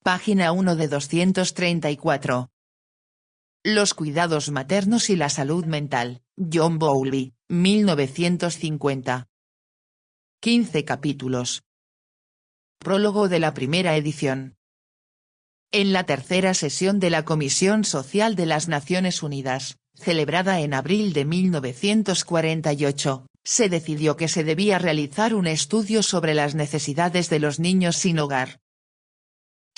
Página 1 de 234. Los cuidados maternos y la salud mental, John Bowlby, 1950. 15 capítulos. Prólogo de la primera edición. En la tercera sesión de la Comisión Social de las Naciones Unidas, celebrada en abril de 1948, se decidió que se debía realizar un estudio sobre las necesidades de los niños sin hogar.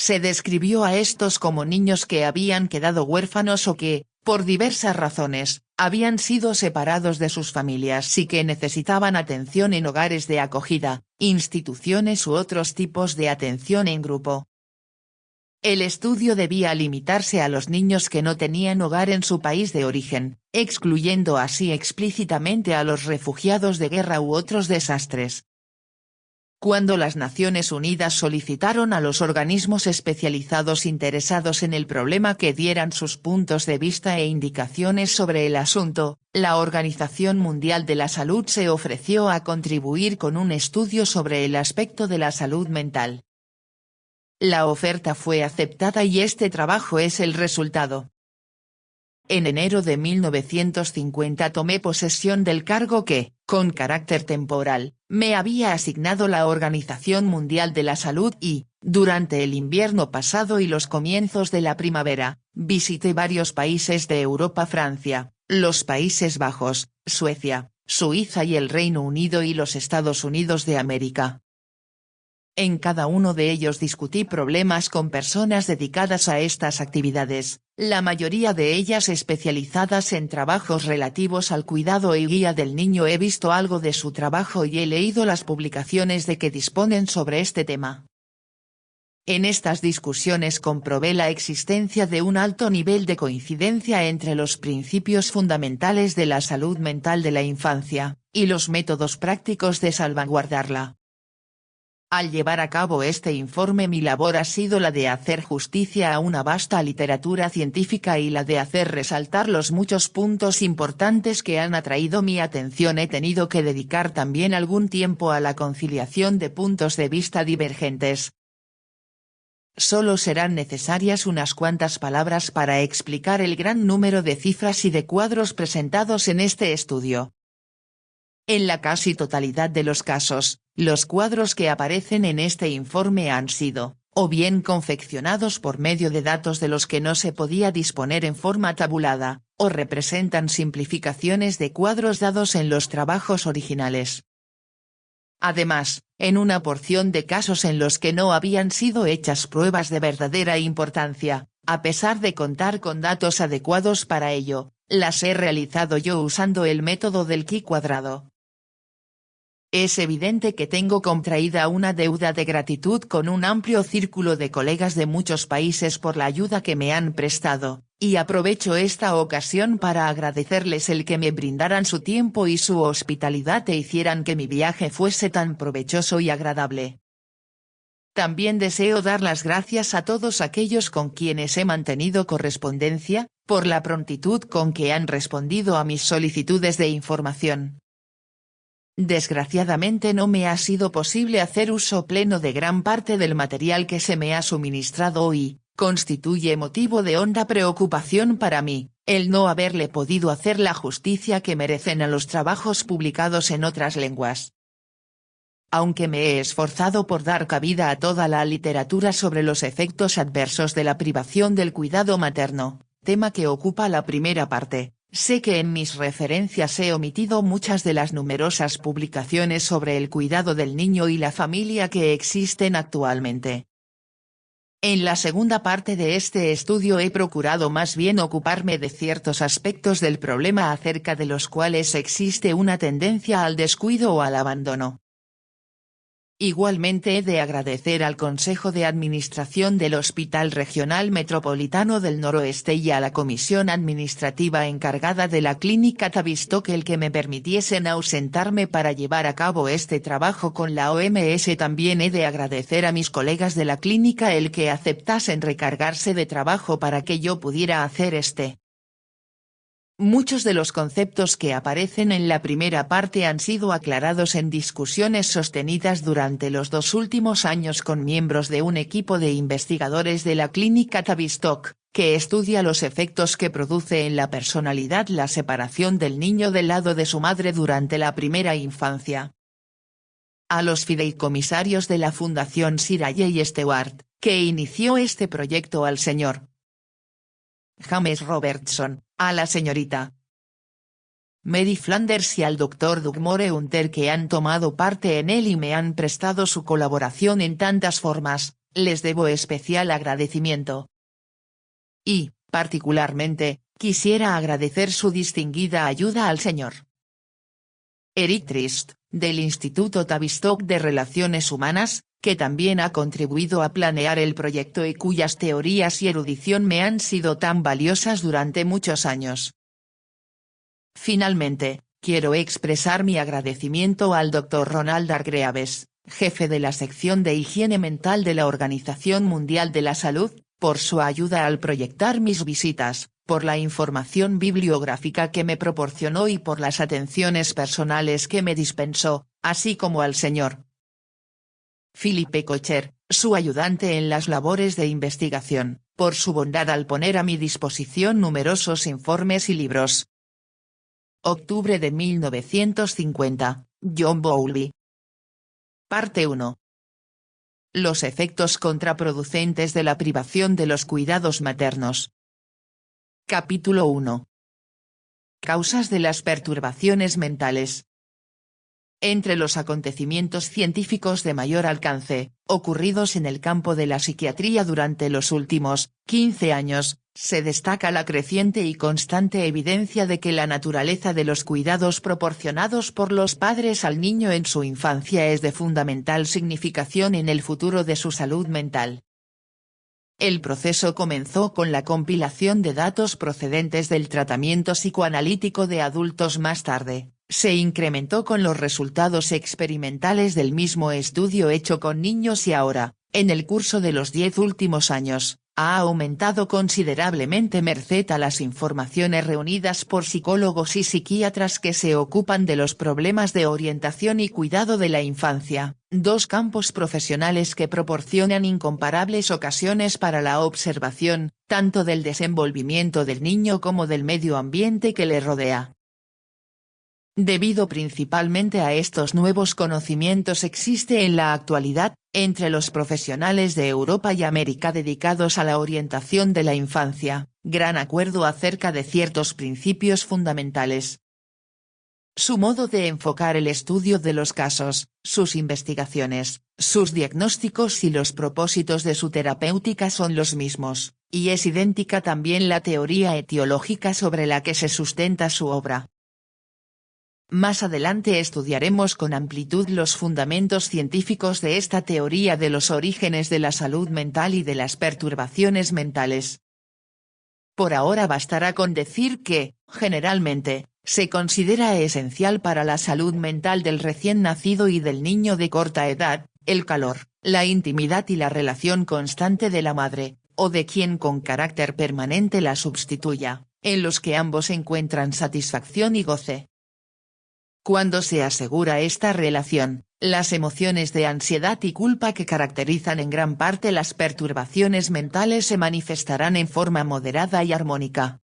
Se describió a estos como niños que habían quedado huérfanos o que, por diversas razones, habían sido separados de sus familias y que necesitaban atención en hogares de acogida, instituciones u otros tipos de atención en grupo. El estudio debía limitarse a los niños que no tenían hogar en su país de origen, excluyendo así explícitamente a los refugiados de guerra u otros desastres. Cuando las Naciones Unidas solicitaron a los organismos especializados interesados en el problema que dieran sus puntos de vista e indicaciones sobre el asunto, la Organización Mundial de la Salud se ofreció a contribuir con un estudio sobre el aspecto de la salud mental. La oferta fue aceptada y este trabajo es el resultado. En enero de 1950 tomé posesión del cargo que, con carácter temporal, me había asignado la Organización Mundial de la Salud y, durante el invierno pasado y los comienzos de la primavera, visité varios países de Europa: Francia, los Países Bajos, Suecia, Suiza y el Reino Unido y los Estados Unidos de América. En cada uno de ellos discutí problemas con personas dedicadas a estas actividades, la mayoría de ellas especializadas en trabajos relativos al cuidado y guía del niño. He visto algo de su trabajo y he leído las publicaciones de que disponen sobre este tema. En estas discusiones comprobé la existencia de un alto nivel de coincidencia entre los principios fundamentales de la salud mental de la infancia, y los métodos prácticos de salvaguardarla. Al llevar a cabo este informe, mi labor ha sido la de hacer justicia a una vasta literatura científica y la de hacer resaltar los muchos puntos importantes que han atraído mi atención. He tenido que dedicar también algún tiempo a la conciliación de puntos de vista divergentes. Solo serán necesarias unas cuantas palabras para explicar el gran número de cifras y de cuadros presentados en este estudio. En la casi totalidad de los casos, los cuadros que aparecen en este informe han sido, o bien confeccionados por medio de datos de los que no se podía disponer en forma tabulada, o representan simplificaciones de cuadros dados en los trabajos originales. Además, en una porción de casos en los que no habían sido hechas pruebas de verdadera importancia, a pesar de contar con datos adecuados para ello, las he realizado yo usando el método del Chi cuadrado. Es evidente que tengo contraída una deuda de gratitud con un amplio círculo de colegas de muchos países por la ayuda que me han prestado, y aprovecho esta ocasión para agradecerles el que me brindaran su tiempo y su hospitalidad e hicieran que mi viaje fuese tan provechoso y agradable. También deseo dar las gracias a todos aquellos con quienes he mantenido correspondencia, por la prontitud con que han respondido a mis solicitudes de información. Desgraciadamente no me ha sido posible hacer uso pleno de gran parte del material que se me ha suministrado y, constituye motivo de honda preocupación para mí, el no haberle podido hacer la justicia que merecen a los trabajos publicados en otras lenguas. Aunque me he esforzado por dar cabida a toda la literatura sobre los efectos adversos de la privación del cuidado materno, tema que ocupa la primera parte, sé que en mis referencias he omitido muchas de las numerosas publicaciones sobre el cuidado del niño y la familia que existen actualmente. En la segunda parte de este estudio he procurado más bien ocuparme de ciertos aspectos del problema acerca de los cuales existe una tendencia al descuido o al abandono. Igualmente he de agradecer al Consejo de Administración del Hospital Regional Metropolitano del Noroeste y a la Comisión Administrativa encargada de la Clínica Tavistock el que me permitiesen ausentarme para llevar a cabo este trabajo con la OMS. También he de agradecer a mis colegas de la clínica el que aceptasen recargarse de trabajo para que yo pudiera hacer este Muchos de los conceptos que aparecen en la primera parte han sido aclarados en discusiones sostenidas durante los 2 últimos años con miembros de un equipo de investigadores de la clínica Tavistock, que estudia los efectos que produce en la personalidad la separación del niño del lado de su madre durante la primera infancia. A los fideicomisarios de la Fundación Sir J. Stewart, que inició este proyecto, al Sr. James Robertson, a la señorita Mary Flanders y al Dr. Doug Moore-Hunter, que han tomado parte en él y me han prestado su colaboración en tantas formas, les debo especial agradecimiento. Y, particularmente, quisiera agradecer su distinguida ayuda al Sr. Eric Trist, del Instituto Tavistock de Relaciones Humanas, que también ha contribuido a planear el proyecto y cuyas teorías y erudición me han sido tan valiosas durante muchos años. Finalmente, quiero expresar mi agradecimiento al Dr. Ronald Hargreaves, jefe de la sección de higiene mental de la Organización Mundial de la Salud, por su ayuda al proyectar mis visitas, por la información bibliográfica que me proporcionó y por las atenciones personales que me dispensó, así como al Sr. Philippe Kocher, su ayudante en las labores de investigación, por su bondad al poner a mi disposición numerosos informes y libros. Octubre de 1950, John Bowlby. Parte 1. Los efectos contraproducentes de la privación de los cuidados maternos. Capítulo 1. Causas de las perturbaciones mentales. Entre los acontecimientos científicos de mayor alcance, ocurridos en el campo de la psiquiatría durante los últimos 15 años, se destaca la creciente y constante evidencia de que la naturaleza de los cuidados proporcionados por los padres al niño en su infancia es de fundamental significación en el futuro de su salud mental. El proceso comenzó con la compilación de datos procedentes del tratamiento psicoanalítico de adultos. Más tarde, se incrementó con los resultados experimentales del mismo estudio hecho con niños y ahora, en el curso de los 10 últimos años, ha aumentado considerablemente merced a las informaciones reunidas por psicólogos y psiquiatras que se ocupan de los problemas de orientación y cuidado de la infancia, dos campos profesionales que proporcionan incomparables ocasiones para la observación, tanto del desenvolvimiento del niño como del medio ambiente que le rodea. Debido principalmente a estos nuevos conocimientos existe en la actualidad, entre los profesionales de Europa y América dedicados a la orientación de la infancia, gran acuerdo acerca de ciertos principios fundamentales. Su modo de enfocar el estudio de los casos, sus investigaciones, sus diagnósticos y los propósitos de su terapéutica son los mismos, y es idéntica también la teoría etiológica sobre la que se sustenta su obra. Más adelante estudiaremos con amplitud los fundamentos científicos de esta teoría de los orígenes de la salud mental y de las perturbaciones mentales. Por ahora bastará con decir que, generalmente, se considera esencial para la salud mental del recién nacido y del niño de corta edad, el calor, la intimidad y la relación constante de la madre, o de quien con carácter permanente la sustituya, en los que ambos encuentran satisfacción y goce. Cuando se asegura esta relación, las emociones de ansiedad y culpa que caracterizan en gran parte las perturbaciones mentales se manifestarán en forma moderada y armónica.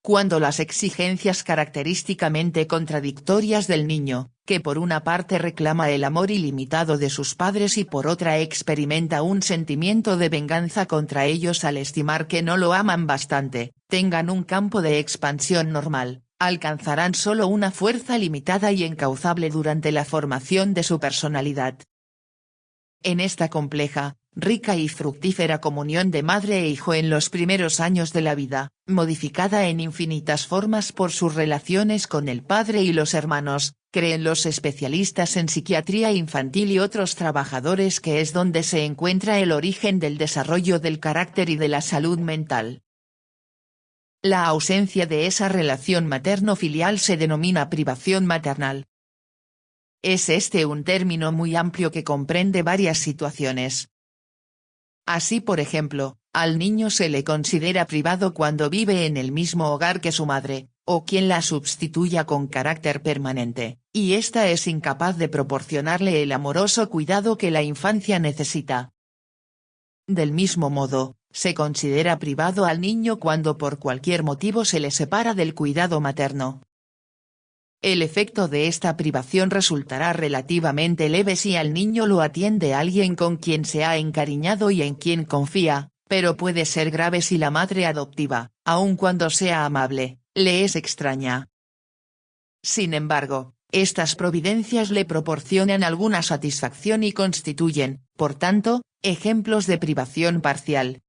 Cuando las exigencias característicamente contradictorias del niño, que por una parte reclama el amor ilimitado de sus padres y por otra experimenta un sentimiento de venganza contra ellos al estimar que no lo aman bastante, tengan un campo de expansión normal, alcanzarán solo una fuerza limitada y encauzable durante la formación de su personalidad. En esta compleja, rica y fructífera comunión de madre e hijo en los primeros años de la vida, modificada en infinitas formas por sus relaciones con el padre y los hermanos, creen los especialistas en psiquiatría infantil y otros trabajadores que es donde se encuentra el origen del desarrollo del carácter y de la salud mental. La ausencia de esa relación materno-filial se denomina privación maternal. Es este un término muy amplio que comprende varias situaciones. Así por ejemplo, Al niño se le considera privado cuando vive en el mismo hogar que su madre, o quien la sustituya con carácter permanente, y ésta es incapaz de proporcionarle el amoroso cuidado que la infancia necesita. Del mismo modo, se considera privado al niño cuando por cualquier motivo se le separa del cuidado materno. El efecto de esta privación resultará relativamente leve si al niño lo atiende alguien con quien se ha encariñado y en quien confía, pero puede ser grave si la madre adoptiva, aun cuando sea amable, le es extraña. Sin embargo, estas providencias le proporcionan alguna satisfacción y constituyen, por tanto, ejemplos de privación parcial.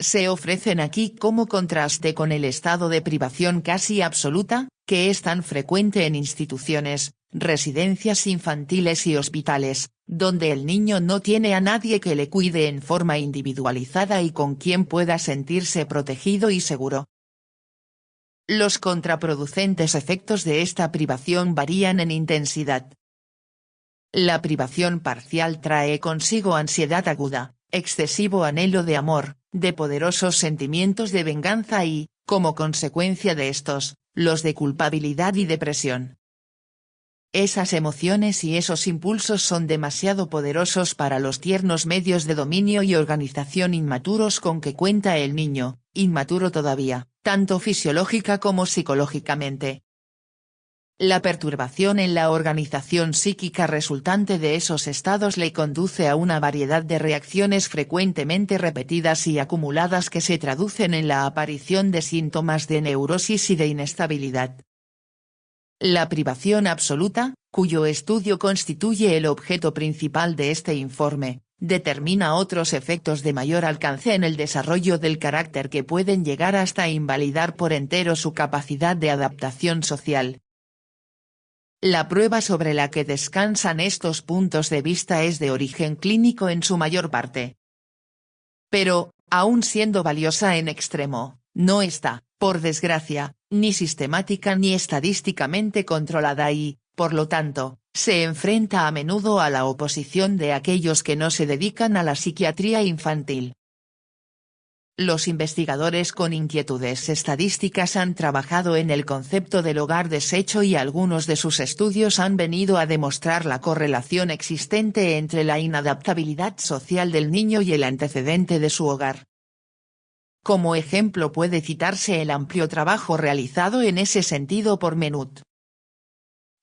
Se ofrecen aquí como contraste con el estado de privación casi absoluta, que es tan frecuente en instituciones, residencias infantiles y hospitales, donde el niño no tiene a nadie que le cuide en forma individualizada y con quien pueda sentirse protegido y seguro. Los contraproducentes efectos de esta privación varían en intensidad. La privación parcial trae consigo ansiedad aguda, excesivo anhelo de amor, de poderosos sentimientos de venganza y, como consecuencia de estos, los de culpabilidad y depresión. Esas emociones y esos impulsos son demasiado poderosos para los tiernos medios de dominio y organización inmaturos con que cuenta el niño, inmaturo todavía, tanto fisiológica como psicológicamente. La perturbación en la organización psíquica resultante de esos estados le conduce a una variedad de reacciones frecuentemente repetidas y acumuladas que se traducen en la aparición de síntomas de neurosis y de inestabilidad. La privación absoluta, cuyo estudio constituye el objeto principal de este informe, determina otros efectos de mayor alcance en el desarrollo del carácter que pueden llegar hasta invalidar por entero su capacidad de adaptación social. La prueba sobre la que descansan estos puntos de vista es de origen clínico en su mayor parte. Pero, aun siendo valiosa en extremo, no está, por desgracia, ni sistemática ni estadísticamente controlada y, por lo tanto, se enfrenta a menudo a la oposición de aquellos que no se dedican a la psiquiatría infantil. Los investigadores con inquietudes estadísticas han trabajado en el concepto del hogar deshecho y algunos de sus estudios han venido a demostrar la correlación existente entre la inadaptabilidad social del niño y el antecedente de su hogar. Como ejemplo puede citarse el amplio trabajo realizado en ese sentido por Menut.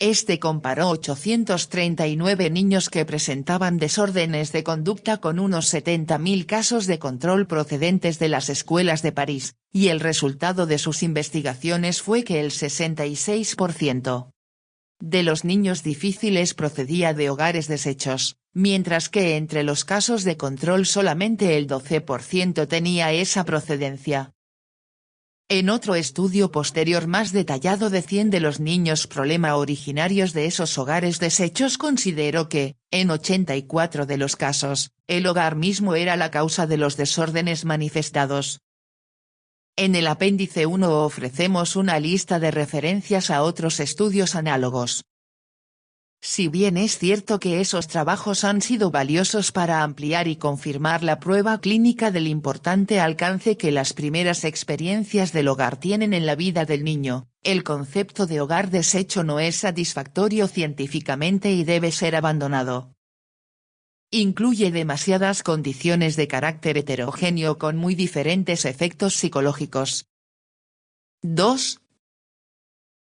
Este comparó 839 niños que presentaban desórdenes de conducta con unos 70.000 casos de control procedentes de las escuelas de París, y el resultado de sus investigaciones fue que el 66% de los niños difíciles procedía de hogares deshechos, mientras que entre los casos de control solamente el 12% tenía esa procedencia. En otro estudio posterior más detallado de 100 de los niños problema originarios de esos hogares deshechos consideró que, en 84 de los casos, el hogar mismo era la causa de los desórdenes manifestados. En el apéndice 1 ofrecemos una lista de referencias a otros estudios análogos. Si bien es cierto que esos trabajos han sido valiosos para ampliar y confirmar la prueba clínica del importante alcance que las primeras experiencias del hogar tienen en la vida del niño, el concepto de hogar deshecho no es satisfactorio científicamente y debe ser abandonado. Incluye demasiadas condiciones de carácter heterogéneo con muy diferentes efectos psicológicos. 2.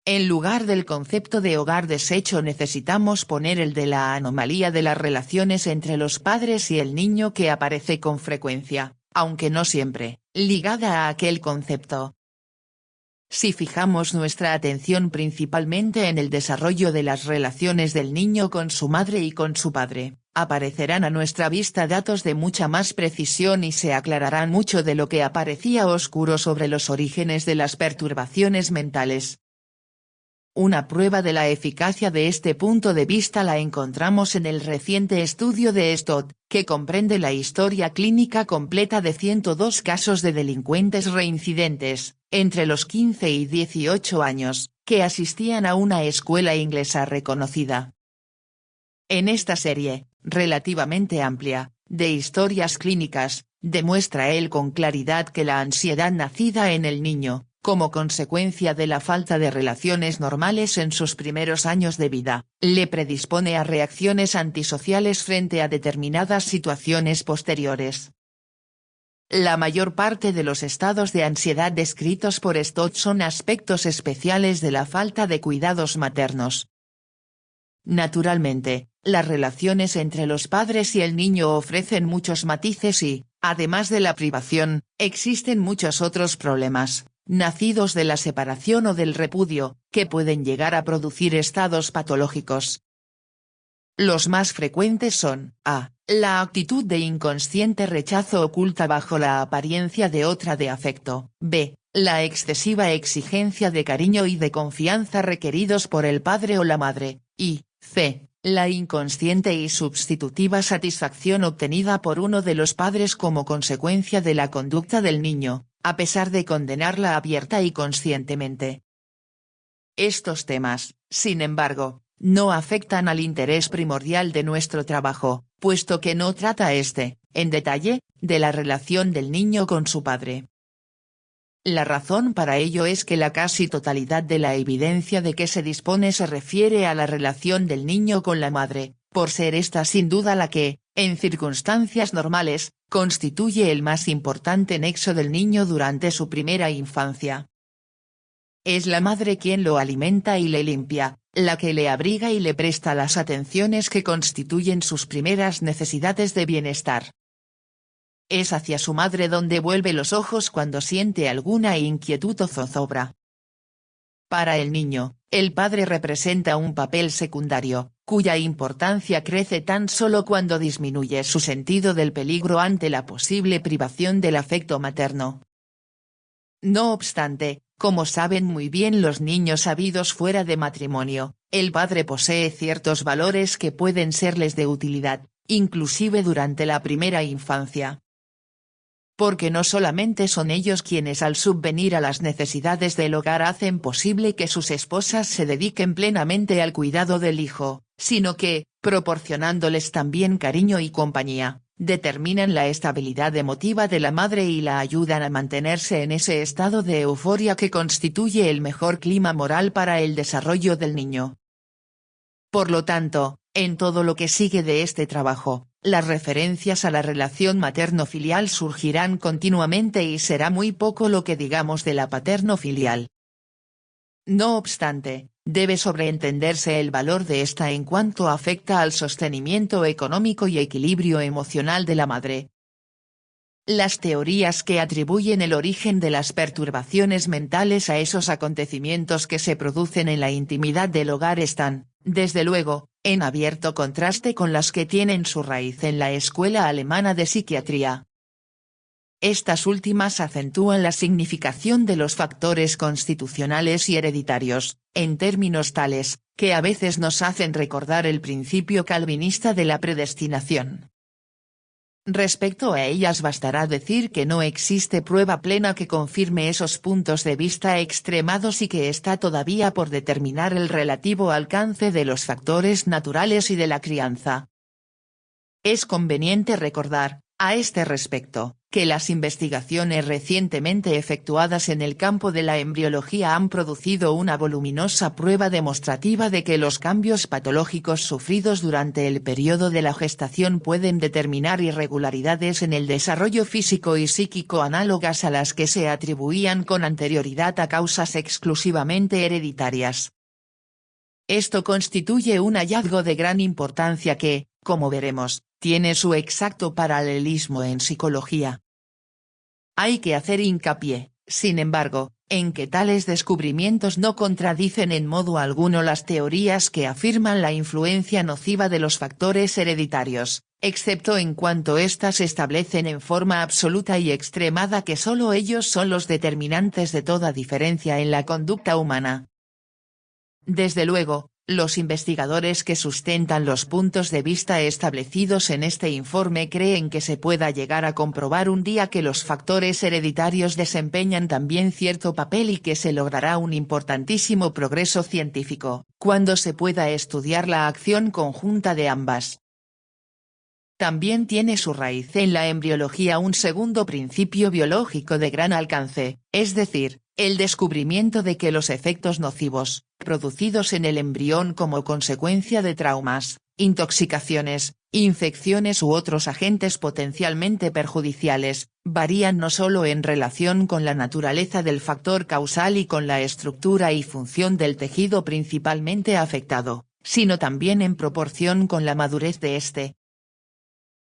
En lugar del concepto de hogar deshecho necesitamos poner el de la anomalía de las relaciones entre los padres y el niño que aparece con frecuencia, aunque no siempre, ligada a aquel concepto. Si fijamos nuestra atención principalmente en el desarrollo de las relaciones del niño con su madre y con su padre, aparecerán a nuestra vista datos de mucha más precisión y se aclararán mucho de lo que aparecía oscuro sobre los orígenes de las perturbaciones mentales. Una prueba de la eficacia de este punto de vista la encontramos en el reciente estudio de Stott, que comprende la historia clínica completa de 102 casos de delincuentes reincidentes, entre los 15 y 18 años, que asistían a una escuela inglesa reconocida. En esta serie, relativamente amplia, de historias clínicas, demuestra él con claridad que la ansiedad nacida en el niño, como consecuencia de la falta de relaciones normales en sus primeros años de vida, le predispone a reacciones antisociales frente a determinadas situaciones posteriores. La mayor parte de los estados de ansiedad descritos por Stott son aspectos especiales de la falta de cuidados maternos. Naturalmente, las relaciones entre los padres y el niño ofrecen muchos matices y, además de la privación, existen muchos otros problemas, nacidos de la separación o del repudio, que pueden llegar a producir estados patológicos. Los más frecuentes son, a. La actitud de inconsciente rechazo oculta bajo la apariencia de otra de afecto, b. La excesiva exigencia de cariño y de confianza requeridos por el padre o la madre, y, c. La inconsciente y substitutiva satisfacción obtenida por uno de los padres como consecuencia de la conducta del niño, a pesar de condenarla abierta y conscientemente. Estos temas, sin embargo, no afectan al interés primordial de nuestro trabajo, puesto que no trata en detalle, de la relación del niño con su padre. La razón para ello es que la casi totalidad de la evidencia de que se dispone se refiere a la relación del niño con la madre, por ser esta sin duda la que, en circunstancias normales, constituye el más importante nexo del niño durante su primera infancia. Es la madre quien lo alimenta y le limpia, la que le abriga y le presta las atenciones que constituyen sus primeras necesidades de bienestar. Es hacia su madre donde vuelve los ojos cuando siente alguna inquietud o zozobra. Para el niño, el padre representa un papel secundario, cuya importancia crece tan solo cuando disminuye su sentido del peligro ante la posible privación del afecto materno. No obstante, como saben muy bien los niños habidos fuera de matrimonio, el padre posee ciertos valores que pueden serles de utilidad, inclusive durante la primera infancia. Porque no solamente son ellos quienes al subvenir a las necesidades del hogar hacen posible que sus esposas se dediquen plenamente al cuidado del hijo, sino que, proporcionándoles también cariño y compañía, determinan la estabilidad emotiva de la madre y la ayudan a mantenerse en ese estado de euforia que constituye el mejor clima moral para el desarrollo del niño. Por lo tanto, en todo lo que sigue de este trabajo, las referencias a la relación materno-filial surgirán continuamente y será muy poco lo que digamos de la paterno-filial. No obstante, debe sobreentenderse el valor de esta en cuanto afecta al sostenimiento económico y equilibrio emocional de la madre. Las teorías que atribuyen el origen de las perturbaciones mentales a esos acontecimientos que se producen en la intimidad del hogar están, desde luego, en abierto contraste con las que tienen su raíz en la Escuela Alemana de Psiquiatría. Estas últimas acentúan la significación de los factores constitucionales y hereditarios, en términos tales, que a veces nos hacen recordar el principio calvinista de la predestinación. Respecto a ellas bastará decir que no existe prueba plena que confirme esos puntos de vista extremados y que está todavía por determinar el relativo alcance de los factores naturales y de la crianza. Es conveniente recordar, a este respecto, que las investigaciones recientemente efectuadas en el campo de la embriología han producido una voluminosa prueba demostrativa de que los cambios patológicos sufridos durante el periodo de la gestación pueden determinar irregularidades en el desarrollo físico y psíquico análogas a las que se atribuían con anterioridad a causas exclusivamente hereditarias. Esto constituye un hallazgo de gran importancia que, como veremos, tiene su exacto paralelismo en psicología. Hay que hacer hincapié, sin embargo, en que tales descubrimientos no contradicen en modo alguno las teorías que afirman la influencia nociva de los factores hereditarios, excepto en cuanto éstas establecen en forma absoluta y extremada que solo ellos son los determinantes de toda diferencia en la conducta humana. Desde luego, los investigadores que sustentan los puntos de vista establecidos en este informe creen que se pueda llegar a comprobar un día que los factores hereditarios desempeñan también cierto papel y que se logrará un importantísimo progreso científico, cuando se pueda estudiar la acción conjunta de ambas. También tiene su raíz en la embriología un segundo principio biológico de gran alcance, es decir, el descubrimiento de que los efectos nocivos, producidos en el embrión como consecuencia de traumas, intoxicaciones, infecciones u otros agentes potencialmente perjudiciales, varían no solo en relación con la naturaleza del factor causal y con la estructura y función del tejido principalmente afectado, sino también en proporción con la madurez de este.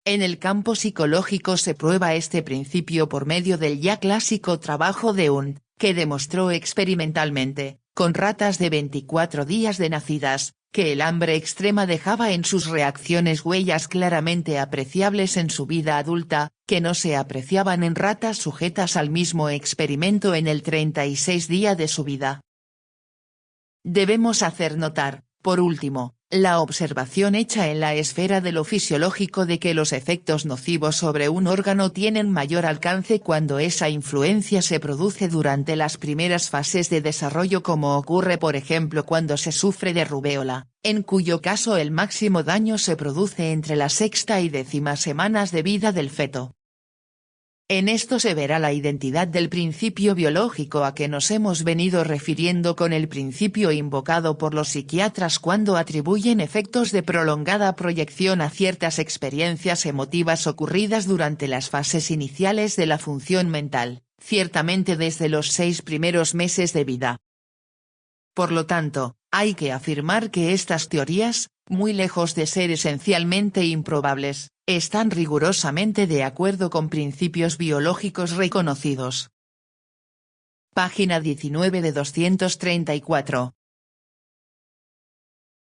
En el campo psicológico se prueba este principio por medio del ya clásico trabajo de Hunt, que demostró experimentalmente, con ratas de 24 días de nacidas, que el hambre extrema dejaba en sus reacciones huellas claramente apreciables en su vida adulta, que no se apreciaban en ratas sujetas al mismo experimento en el 36 día de su vida. Debemos hacer notar, por último, la observación hecha en la esfera de lo fisiológico de que los efectos nocivos sobre un órgano tienen mayor alcance cuando esa influencia se produce durante las primeras fases de desarrollo, como ocurre por ejemplo cuando se sufre de rubéola, en cuyo caso el máximo daño se produce entre la sexta y 10ª semanas de vida del feto. En esto se verá la identidad del principio biológico a que nos hemos venido refiriendo con el principio invocado por los psiquiatras cuando atribuyen efectos de prolongada proyección a ciertas experiencias emotivas ocurridas durante las fases iniciales de la función mental, ciertamente desde los 6 primeros meses de vida. Por lo tanto, hay que afirmar que estas teorías, muy lejos de ser esencialmente improbables, están rigurosamente de acuerdo con principios biológicos reconocidos. Página 19 de 234.